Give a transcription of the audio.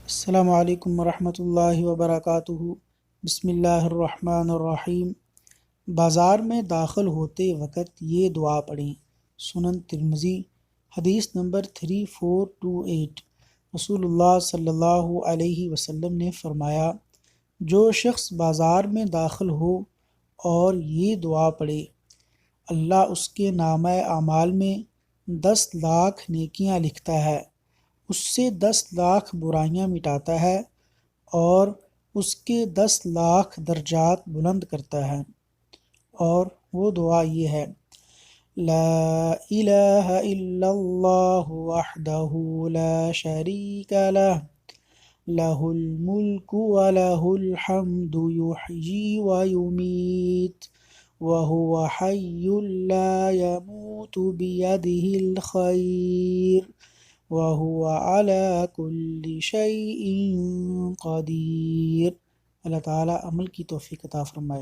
السلام علیکم ورحمۃ اللہ وبرکاتہ۔ بسم اللہ الرحمن الرحیم۔ بازار میں داخل ہوتے وقت یہ دعا پڑھیں۔ سنن ترمذی، حدیث نمبر 3428۔ رسول اللہ صلی اللہ علیہ وسلم نے فرمایا، جو شخص بازار میں داخل ہو اور یہ دعا پڑھے، اللہ اس کے نامہ اعمال میں 10 لاکھ نیکیاں لکھتا ہے، اس سے 10 لاکھ برائیاں مٹاتا ہے اور اس کے 10 لاکھ درجات بلند کرتا ہے۔ اور وہ دعا یہ ہے: لا الہ الا اللہ وحدہ لا شریک لہ، لہ الملک ولہ الحمد یحیی ویمیت وہو حی لا یموت بیدہ الخیر وَهُوَ عَلَى كُلِّ شَيْءٍ قَدِيرٌ۔ اللہ تعالیٰ عمل کی توفیق عطا فرمائے۔